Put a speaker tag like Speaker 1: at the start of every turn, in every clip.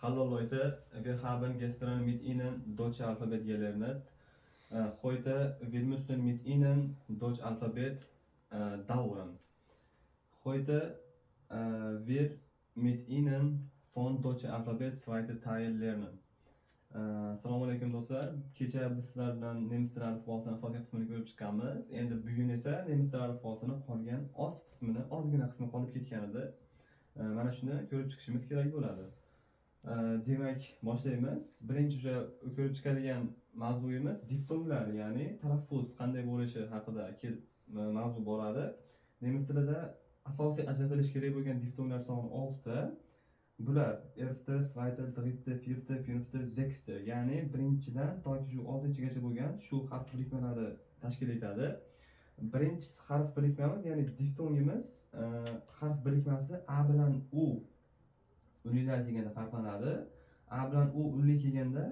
Speaker 1: Hallo Leute, wir haben gestern mit Ihnen deutsche Alphabet gelernt. Heute wir müssen mit Ihnen deutsche Alphabet dauern. Heute wir mit Ihnen von deutsche Alphabet zweite Teil lernen. Assalomu alaykum do'stlar. Kecha biz sizlar bilan nemis tili alifbosining asosiy qismini ko'rib chiqqanmiz. Endi bugun esa nemis tili alifbosining qolgan ozgina qismi qolib ketgan edi. Mana shuni ko'rib chiqishimiz kerak bo'ladi. Demak, boshlaymiz. Birinchi o'sha ko'rib chiqadigan mavzuyimiz diftonglar, ya'ni talaffuz qanday bo'lishi haqida mavzu boradi. Nemis tilida asosiy ajratilish kerak bo'lgan diftonglar soni 6 ta. Bular erste, zweite, dritte, vierte, fünfte, sechste, ya'ni birinchidan toki shu 6-gacha bo'lgan shu harf birikmalari tashkil etadi. Birinchi harf birikmamiz, ya'ni diftongimiz harf birikmasi A bilan U unlilar kelganda farqlanadi. A bilan U unli kelganda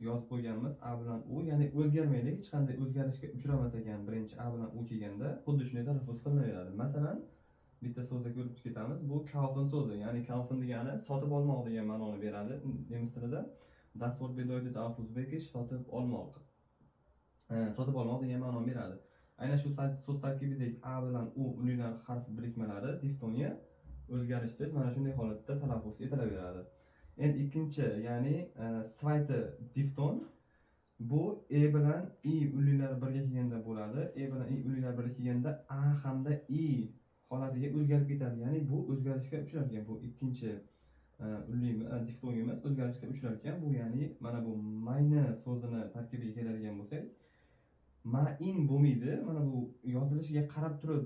Speaker 1: yozib qo'yganmiz A bilan U, ya'ni o'zgarmaydi, hech qanday o'zgarishga uchramas ekan birinchi A bilan U kelganda, xuddi shunday talaffuz qilinaveradi. Masalan, bitta so'zni ko'rib ketamiz. Bu kaufen so'zi, ya'ni kaufen degani sotib olmoq degan ma'noni beradi nemis tilida. Das Wort bedeutet auf Uzbekisch sotib olmoq. Sotib olmoq degan ma'noni beradi. Aynan shu so'z tarkibidagi A bilan U unlilar harf birikmalari diftonga o'zgarishsiz mana shunday holatda talaffuz etilaveradi. Endi ikkinchi, ya'ni zweite difton, bu E bilan I unlilar birga kelganda bo'ladi. E bilan I unlilar birga kelganda A hamda I holatiga o'zgarib ketadi. Ya'ni bu o'zgarishga uchrar ekan. Bu ikkinchi unli diftongimiz o'zgarishga uchrar ekan. Bu ya'ni mana bu mayni so'zini tarkibiga keladigan bo'lsak, main bo'lmaydi. Mana bu yozilishiga qarab turib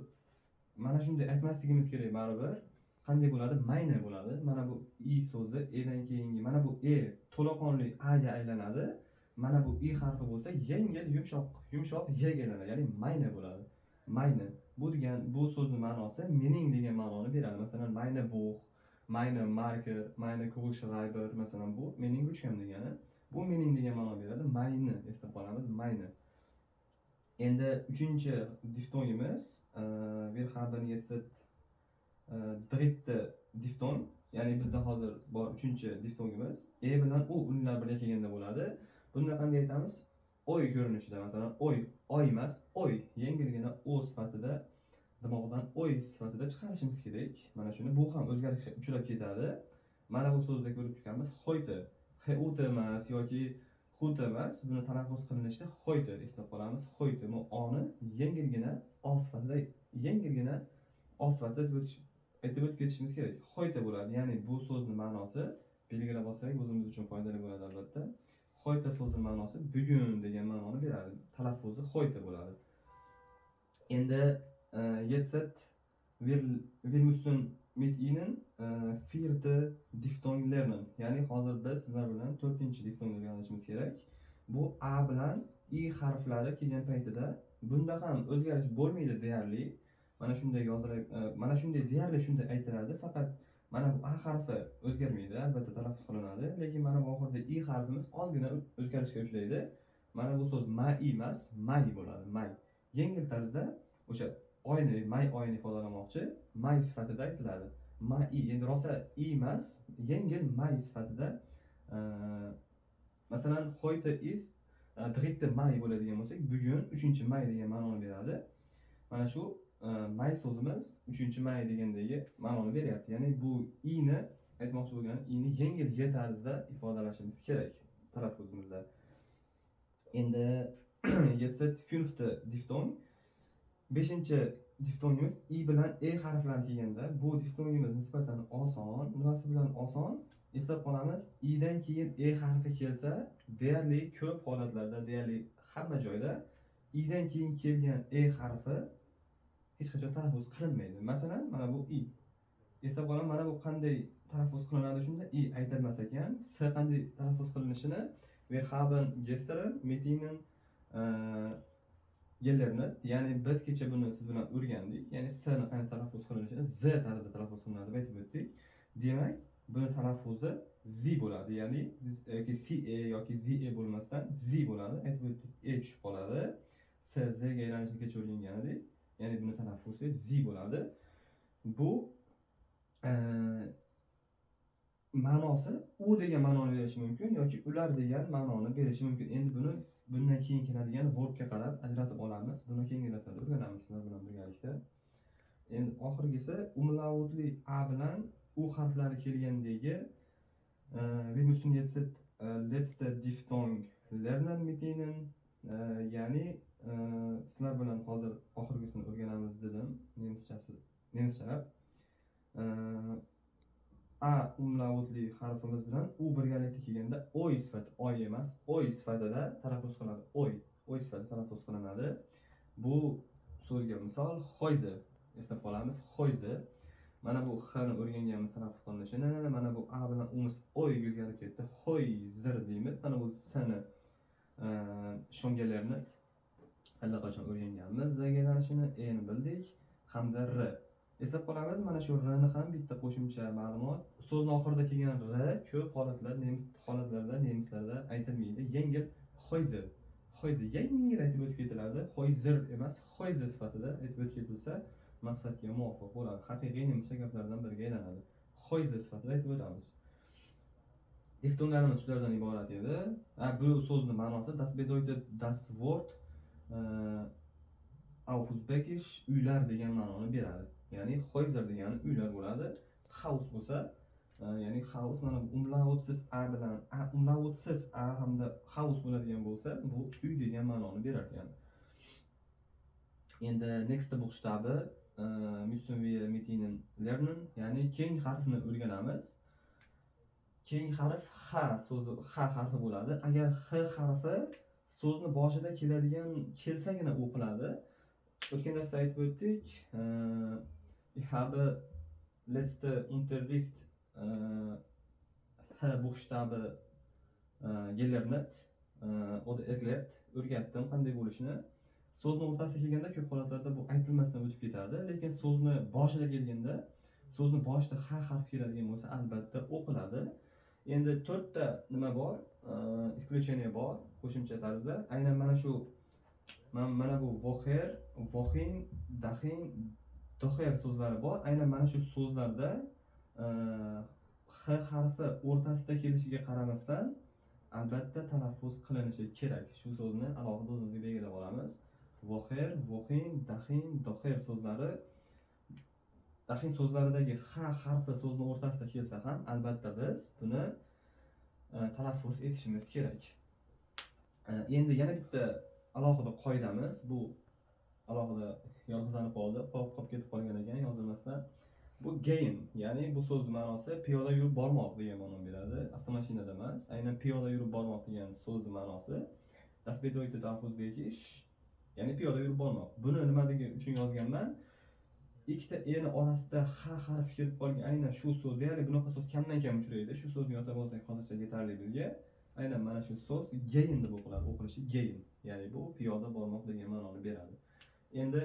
Speaker 1: mana shunday aytmasligimiz kerak baribir. Qanday bo'ladi? Mayna bo'ladi. Mana bu I so'zi E'dan keyingi mana bu E to'laqonli A ga aylanadi. Mana bu I harfi bo'lsa yengil yumshoq Y ga aylanadi. Ya'ni mayna bo'ladi. Mayna. Bu degan bu so'zning ma'nosi mening degan ma'noni beradi. Masalan, meine Buch, meine Marke, meine Kugelschreiber, masalan bu mening ruchkam degani. Bu mening degan ma'no beradi. Meine eslab qolamiz, meine. Endi uchinchi diftongimiz wir haben jetzt dritte diftong, ya'ni bizda hozir bor uchinchi diftongimiz E bilan U unlilar birga kelganda bo'ladi. Bunda qanday aytamiz? Oy ko'rinishida, masalan, oy emas, oy yengilgina O sifatida, dimog'dan oy sifatida chiqarishimiz kerak. Mana shuni, bu ham o'zgarishga uchrab ketadi. Mana bu so'zda ko'rib chiqamiz heute, heute emas yoki heute emas, buni talaffuz qilinishida heute eslab qolamiz. Heute bu oni yengilgina O sifatida aytib o'tib ketishimiz kerak. Heute bo'ladi. Ya'ni bu so'zning ma'nosi belgilab olsak o'zimiz uchun foydali bo'ladi albatta. Heute so'zining ma'nosi bugun degan ma'noni beradi. Talaffuzi heute bo'ladi. Endi jetzt wir müssen mit Ihnen vierte Diphthong lernen. Ya'ni hozir biz sizlar bilan 4-diftongni o'rganishimiz kerak. Bu A bilan I harflari kelgan paytida bunda ham o'zgarish bo'lmaydi deyarli. Mana shunday yozilib, mana shunday deyarli shunday aytiladi, faqat mana bu A harfi o'zgarmaydi, albatta talaffuz qilinadi, lekin mana bu oxirida I harfimiz ozgina o'zgarishga uchraydi. Mana bu so'z mai emas, may bo'ladi, may. Yengil tarzda o'sha oyni, may oyini ifodalamoqchi, may sifatida aytiladi. Mai, endi rosa I emas, yengil may sifatida. Masalan, heute ist dritte Mai bo'ladigan bo'lsak, bugun 3-may degan ma'noni beradi. Mana shu may so'zimiz 3-may degandagi ma'noni beryapti. Ya'ni bu i'ni aytmoqchi bo'lgan i'ni yengil y tarzda ifodalashimiz kerak talaffuzimizda. Endi jetzt fünfte diftong. 5-diftongimiz I bilan E harflari kelganda, bu diftongimiz nisbatan oson. Nimasi bilan oson? Eslab qolamiz, i'dan keyin E harfi kelsa, deyarli ko'p holatlarda, deyarli hamma joyda i'dan keyin kelgan E harfi hech qachon talaffuz qilinmaydi. Masalan, mana bu I. Eslab qolaman, mana bu qanday talaffuz qilinadi shunda? I aytilmas ekan. S qanday talaffuz qilinishini wir haben gestern mit Ihnen gelernt. Ya'ni biz kecha buni siz bilan o'rgandik. Ya'ni S ni qanday talaffuz qilinishini Z tarzda talaffuz qilinadi deb aytib o'tdik. Demak, buni talaffuzi Z bo'ladi. Ya'ni CE yoki ZE bo'lmasdan Z bo'ladi. Aytib o'tdik, E tushib qoladi. S Z ga aylanishni kecha o'rgangandik. Ya'ni buni talaffuzi Z bo'ladi. Bu ma'nosi u degan ma'noni berishi mumkin yoki ular degan ma'noni berishi mumkin. Endi buni bundan keyin keladigan verbga qarab ajratib olamiz. Buni keyingi darslarda o'rganamiz sizlar bilan birgalikda. Endi oxirgisi umlautli a bilan u harflari kelgandagi wir müssen jetzt letzte Diphthong lernen mit ihnen. Ya'ni sizlar bilan hozir oxirgisini o'rganamiz dedim. Nemischalab. A umlautli harfimiz bilan u birgalikda kelganda oy sifati, oy emas, oy sifatida talaffuz qilinadi. Oy sifatida talaffuz qilinadi. Bu so'zga misol Hoyze eslab qolamiz. Hoyze. Mana bu h ni o'rganganmiz talaffuz qilinishini. Mana bu a bilan umiz oyga o'zgarib ketdi. Hoyzer deymiz. Mana bu s ni shongalarni allaqachon o'rganganmiz. Zagalanishini e ni bildik hamda r. Eslab qolamiz, mana shu r ni ham bitta qo'shimcha ma'lumot. So'zning oxirida kelgan r ko'p holatlarda nemislarda aytilmaydi. Yengil Hoyzer. Hoyzer yengil aytib o'tib ketiladi. Hoyzer emas, Hoyzer sifatida aytib o'tib ketilsa maqsadga muvofiq bo'ladi. Haqiqiy nemischa gaplardan biriga aylanadi. Hoyzer sifatida aytib o'tamiz. Diphthonglarimiz shulardan iborat edi. Bu so'zning ma'nosi das bedeutet das Wort auf Uzbekisch uylar degan ma'noni beradi. Ya'ni Hoyzer degani uylar bo'ladi. House bo'lsa, ya'ni house mana bu umlautsiz a bilan umlautsiz a hamda house bo'ladigan bo'lsa, bu uy degan ma'noni berar ekan. Endi next buchstabe müssen wir mit ihnen lernen. Ya'ni keyingi harfni o'rganamiz. Keyingi harf h so'zi h harfi bo'ladi. Agar h harfi so'zni boshida kelsagina o'qiladi. O'tgan darsda aytib o'tdik. Ich habe letzte Unterricht h buchstabe gelernt oder erklärt. O'rgatdim qanday bo'lishini. So'zni o'rtasiga kelganda ko'p holatlarda bu aytilmasdan o'tib ketadi, lekin so'zni boshida kelganda, so'zni boshida h harfi keladigan bo'lsa, albatta o'qiladi. Endi 4 ta nima bor? Исключение bor qo'shimcha tarzda. Aynan mana bu voher, vohin, dahin, doher so'zlari bor. Aynan mana shu so'zlarda h harfi o'rtasida kelishiga qaramasdan albatta talaffuz qilinishi kerak. Shu so'zni alohida o'zimizga belgilab olamiz. Voher, vohin, dahin, doher so'zlari. Dahin so'zlaridagi h harfi so'zning o'rtasida kelsa ham albatta biz buni talaffuz etishimiz kerak. Endi yana bitta alohida qoidamiz. Bu alohida yolg'izlanib qoldi, qolib ketib qolgan ekan yozilmasdan. Bu gehen, ya'ni bu so'z ma'nosi piyoda yurib bormoq degan ma'noni beradi. Avtomashinada emas, aynan piyoda yurib bormoq degan so'zning ma'nosi das bedeutet auf Uzbekisch, ya'ni piyoda yurib bormoq. Buni nimaligi uchun yozganman? Ikkita e ni orasida h harfi kelib qolgan aynan shu so'z, deyarli bunaqa so'z kamdan kam uchraydi. Shu so'zni yodlab olsak hozircha yetarli bizga. Aynan mana shu so'z gehen deb o'qiladi, o'qilishi gehen. Ya'ni bu piyoda bormoq degan ma'noni beradi. Endi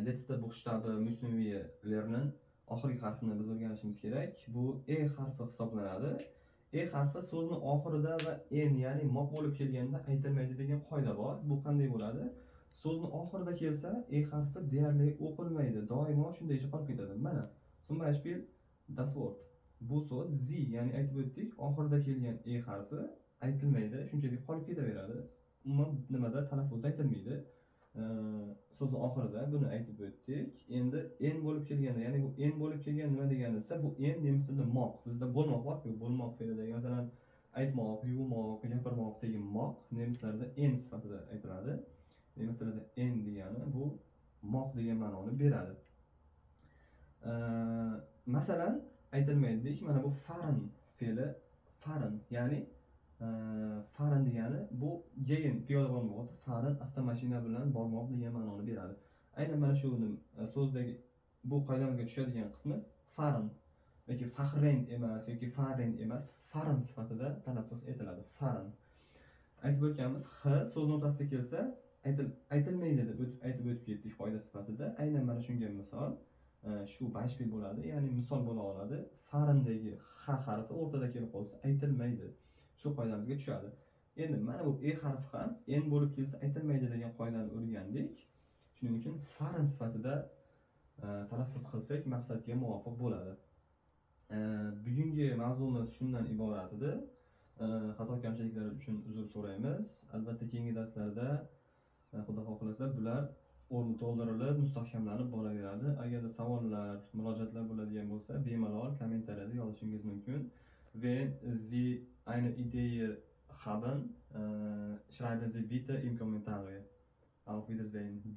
Speaker 1: letzte Buchstabe müssen wir lernen. Oxirgi harfni biz o'rganishimiz kerak. Bu e harfi hisoblanadi. E harfi so'zni oxirida va en, ya'ni moq bo'lib kelganda aytilmaydi degan qoida bor. Bu qanday bo'ladi? So'zni oxirida kelsa, e harfi deyarli o'qilmaydi. Doimo shundaycha qolib ketadi. Mana, zum Beispiel das Wort. Bu so'z zi, ya'ni aytib o'tdik, oxirida kelgan e harfi aytilmaydi, shunchaki qolib ketaveradi. Umuman nimada talaffuz aytilmaydi. So'zni oxirida buni aytib o'tdik. Endi en bo'lib kelganda, ya'ni bu en bo'lib kelgan nima degani desa, bu en nemis tilida moq. Bizda bo'lmoq bor-ku, bo'lmoq fe'lidagi masalan aytmoq, yumoq, gapirmoq degan moq nemislarda en sifatida aytiladi. Nemis tilida en degani bu moq degan ma'noni beradi. Masalan, aytilmaydi, mana bu fahren fe'li, fahren, ya'ni fahren degani bu gehen piyoda bormoq bo'lsa, fahren avtomashina bilan bormoq degan ma'noni beradi. Aynan mana shu so'zdagi bu qoidamizga tushadigan qismi fahren yoki fahren emas yoki fahren emas, fahren sifatida talaffuz etiladi. Fahren. Aytib o'tganimiz h so'zning o'rtasiga kelsa, aytilmaydi deb aytib o'tib ketdik qoida sifatida. Aynan mana shunga misol shu beispil bo'ladi, ya'ni misol bo'la oladi. Farndagi h harfi o'rtada kelib qolsa aytilmaydi. Shu qoidamizga tushadi. Endi mana bu e harfi ham en bo'lib kelsa aytilmaydi degan qoidani o'rgandik. Shuning uchun farn sifatida talaffuz qilsak maqsadga muvofiq bo'ladi. Bugungi mavzumiz shundan iborat edi. Xato kamchiliklar uchun uzr so'raymiz. Albatta keyingi darslarda Xudo xohlasa bular o'rni to'ldirilib, mustahkamlanib boraveradi. Agarda savollar, murojaatlar bo'ladigan bo'lsa, bemalol kommentariyada yozishingiz mumkin. Wenn Sie eine Idee haben, schreiben Sie bitte in Kommentare. Auf Wiedersehen. Bis